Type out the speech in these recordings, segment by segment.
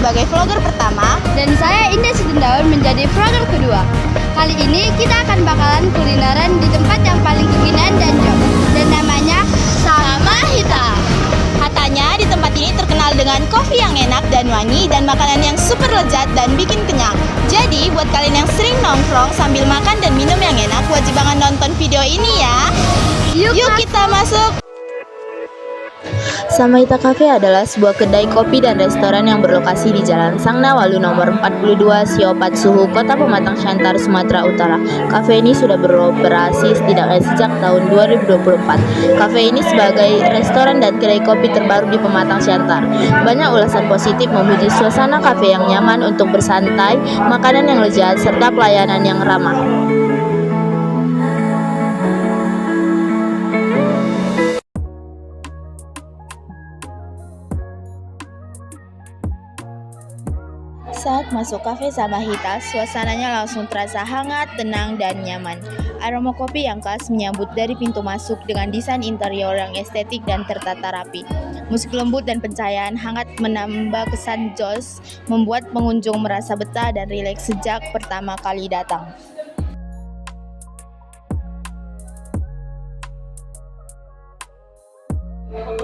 sebagai vlogger pertama. Dan saya Indah Sitindaun menjadi vlogger kedua. Kali ini kita akan bakalan kulineran di tempat yang paling kekinian dan jauh. Dan namanya Sama Hita. Katanya di tempat ini terkenal dengan kopi yang enak dan wangi dan makanan yang super lezat dan bikin kenyang. Jadi buat kalian yang sering nongkrong sambil makan dan minum yang enak, wajib banget nonton video ini ya. Yuk kita masuk. Sama Hita Cafe adalah sebuah kedai kopi dan restoran yang berlokasi di Jalan Sangna Walu nomor 42 Siopat Suhu, Kota Pematang Siantar, Sumatera Utara. Kafe ini sudah beroperasi setidaknya sejak tahun 2024. Kafe ini sebagai restoran dan kedai kopi terbaru di Pematang Siantar. Banyak ulasan positif memuji suasana kafe yang nyaman untuk bersantai, makanan yang lezat, serta pelayanan yang ramah. Saat masuk kafe Sama Hita, suasananya langsung terasa hangat, tenang, dan nyaman. Aroma kopi yang khas menyambut dari pintu masuk dengan desain interior yang estetik dan tertata rapi. Musik lembut dan pencahayaan hangat menambah kesan joss, membuat pengunjung merasa betah dan rileks sejak pertama kali datang.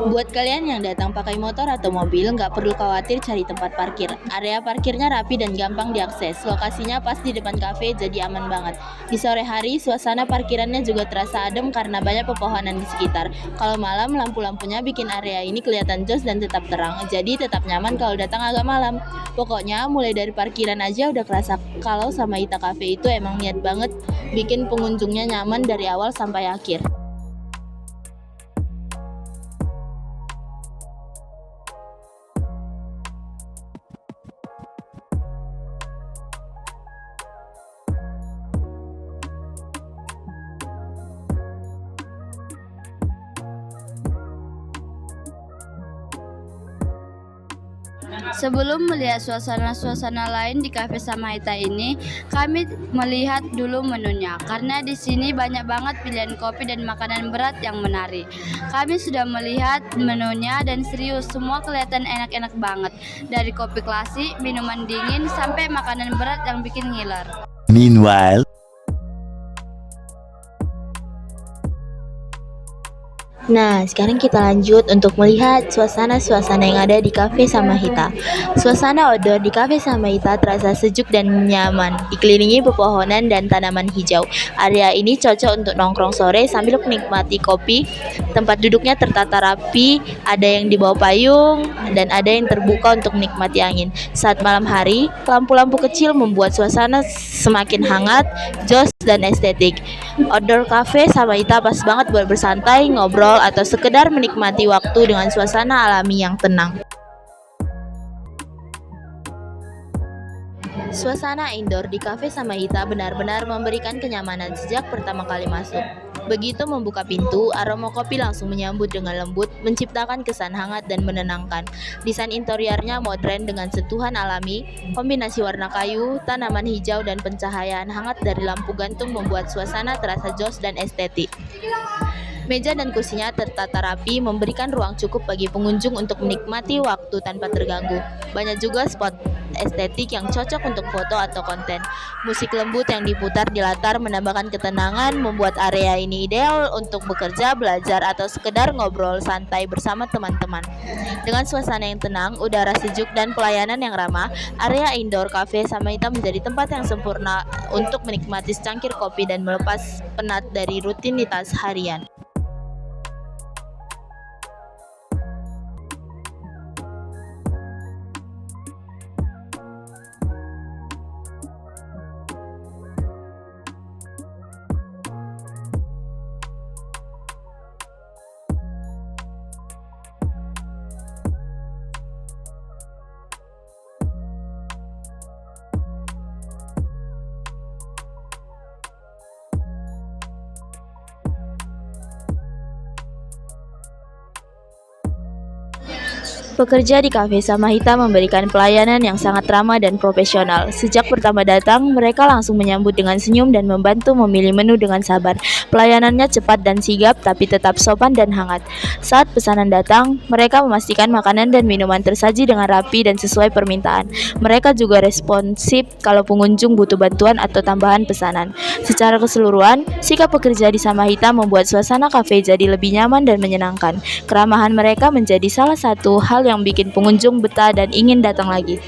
Buat kalian yang datang pakai motor atau mobil, nggak perlu khawatir cari tempat parkir. Area parkirnya rapi dan gampang diakses. Lokasinya pas di depan kafe, jadi aman banget. Di sore hari, suasana parkirannya juga terasa adem karena banyak pepohonan di sekitar. Kalau malam, lampu-lampunya bikin area ini kelihatan jos dan tetap terang. Jadi tetap nyaman kalau datang agak malam. Pokoknya mulai dari parkiran aja udah kerasa kalau Sama Hita Cafe itu emang niat banget bikin pengunjungnya nyaman dari awal sampai akhir. Sebelum melihat suasana-suasana lain di Cafe Sama Hita ini, kami melihat dulu menunya karena di sini banyak banget pilihan kopi dan makanan berat yang menarik. Kami sudah melihat menunya dan serius, semua kelihatan enak-enak banget. Dari kopi klasik, minuman dingin, sampai makanan berat yang bikin ngiler. Meanwhile, Nah, sekarang kita lanjut untuk melihat suasana-suasana yang ada di Cafe Sama Hita. Suasana outdoor di Cafe Sama Hita terasa sejuk dan nyaman, dikelilingi pepohonan dan tanaman hijau. Area ini cocok untuk nongkrong sore sambil menikmati kopi. Tempat duduknya tertata rapi, ada yang di bawah payung, dan ada yang terbuka untuk menikmati angin. Saat malam hari, lampu-lampu kecil membuat suasana semakin hangat, joss, dan estetik. Outdoor Cafe Sama Hita pas banget buat bersantai, ngobrol, atau sekedar menikmati waktu dengan suasana alami yang tenang. Suasana indoor di Cafe Sama Hita benar-benar memberikan kenyamanan sejak pertama kali masuk. Begitu membuka pintu, aroma kopi langsung menyambut dengan lembut, menciptakan kesan hangat dan menenangkan. Desain interiornya modern dengan sentuhan alami, kombinasi warna kayu, tanaman hijau, dan pencahayaan hangat dari lampu gantung membuat suasana terasa joss dan estetik. Meja dan kursinya tertata rapi, memberikan ruang cukup bagi pengunjung untuk menikmati waktu tanpa terganggu. Banyak juga spot estetik yang cocok untuk foto atau konten. Musik lembut yang diputar di latar menambahkan ketenangan, membuat area ini ideal untuk bekerja, belajar, atau sekedar ngobrol santai bersama teman-teman. Dengan suasana yang tenang, udara sejuk, dan pelayanan yang ramah, area indoor Cafe Sama Hita menjadi tempat yang sempurna untuk menikmati secangkir kopi dan melepas penat dari rutinitas harian. Pekerja di Cafe Samahita memberikan pelayanan yang sangat ramah dan profesional. Sejak pertama datang, mereka langsung menyambut dengan senyum dan membantu memilih menu dengan sabar. Pelayanannya cepat dan sigap, tapi tetap sopan dan hangat. Saat pesanan datang, mereka memastikan makanan dan minuman tersaji dengan rapi dan sesuai permintaan. Mereka juga responsif kalau pengunjung butuh bantuan atau tambahan pesanan. Secara keseluruhan, sikap pekerja di Samahita membuat suasana kafe jadi lebih nyaman dan menyenangkan. Keramahan mereka menjadi salah satu hal yang bikin pengunjung betah dan ingin datang lagi.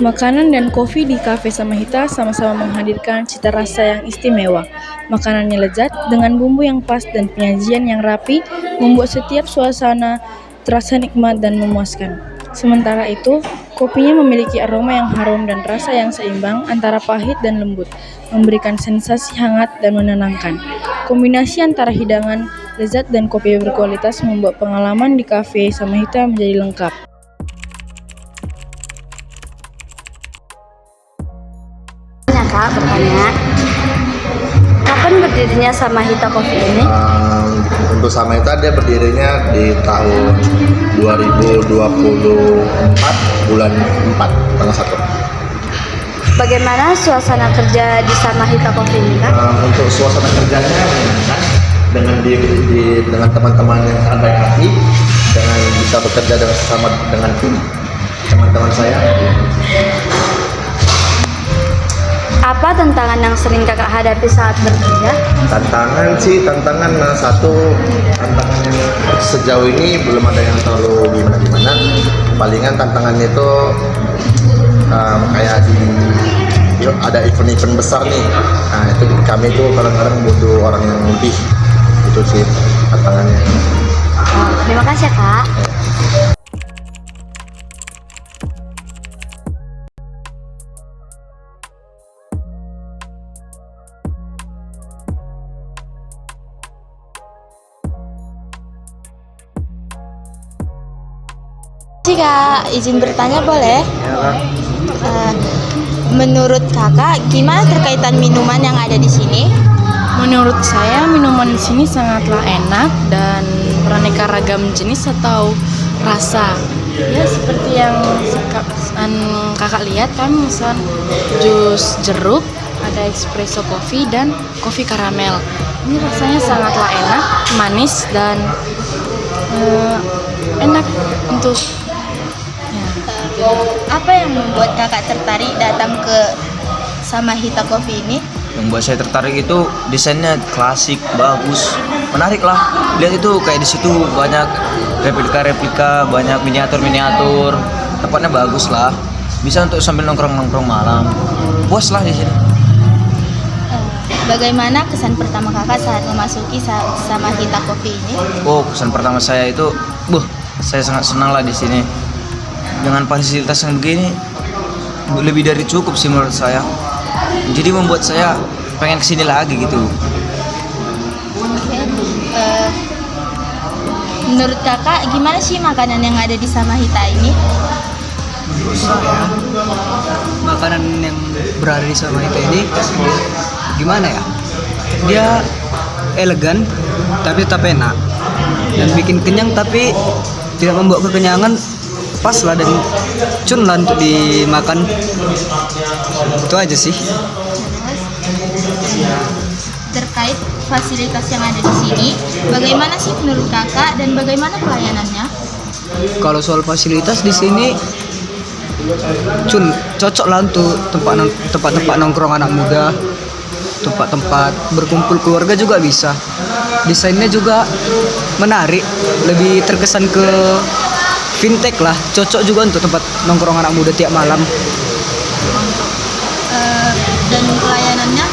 Makanan dan kopi di Cafe Samahita sama-sama menghadirkan cita rasa yang istimewa. Makanannya lezat dengan bumbu yang pas dan penyajian yang rapi membuat setiap suasana terasa nikmat dan memuaskan. Sementara itu, kopinya memiliki aroma yang harum dan rasa yang seimbang antara pahit dan lembut, memberikan sensasi hangat dan menenangkan. Kombinasi antara hidangan lezat dan kopi berkualitas membuat pengalaman di Cafe Samahita menjadi lengkap. Kak bertanya, kapan berdirinya Samahita Coffee ini? Untuk Samahita dia berdirinya di tahun 2024 bulan 4 tanggal 1. Bagaimana suasana kerja di Samahita Coffee ini, Kak? Untuk suasana kerjanya menyenangkan dengan teman-teman yang sangat baik hati, dengan bisa bekerja dengan sesama dengan teman-teman saya. Apa tantangan yang sering kakak hadapi saat bekerja? Tantangan satu tantangan yang sejauh ini belum ada yang terlalu gimana. Palingan tantangannya itu kayak ada event-event besar nih. Nah itu kami itu kadang-kadang butuh orang yang lebih, itu sih tantangannya. Terima kasih ya, Kak. Kak, izin bertanya boleh? Menurut kakak, gimana terkaitan minuman yang ada di sini? Menurut saya, minuman di sini sangatlah enak dan beraneka ragam jenis atau rasa. Ya seperti yang kakak lihat kan, misal jus jeruk, ada espresso coffee dan kopi karamel. Ini rasanya sangatlah enak, manis dan enak untuk. Apa yang membuat kakak tertarik datang ke Samahita Coffee ini? Yang buat saya tertarik itu desainnya klasik, bagus, menarik lah. Lihat itu kayak di situ banyak replika-replika, banyak miniatur-miniatur. Tempatnya bagus lah. Bisa untuk sambil nongkrong-nongkrong malam. Puas lah di sini. Bagaimana kesan pertama kakak saat memasuki Samahita Coffee ini? Oh, kesan pertama saya itu, saya sangat senang lah di sini. Dengan fasilitas yang begini lebih dari cukup sih menurut saya. Jadi membuat saya pengen kesini lagi gitu. Menurut kakak gimana sih makanan yang ada di Samahita ini? Menurut saya makanan yang berada di Samahita ini gimana ya? Dia elegan tapi tetap enak dan bikin kenyang tapi tidak membawa kekenyangan. Pas lah dan cun lah untuk dimakan. Itu aja sih. Terkait fasilitas yang ada di sini, bagaimana sih menurut kakak dan bagaimana pelayanannya? Kalau soal fasilitas di sini cocok lah untuk tempat-tempat nongkrong anak muda, tempat-tempat berkumpul keluarga juga bisa. Desainnya juga menarik, lebih terkesan ke fintech lah, cocok juga untuk tempat nongkrong anak muda tiap malam. Dan pelayanannya?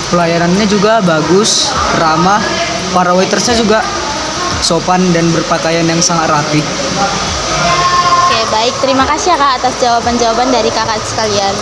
Pelayanannya juga bagus, ramah. Para waitersnya juga sopan dan berpakaian yang sangat rapi. Oke, baik. Terima kasih ya Kak atas jawaban-jawaban dari kakak sekalian.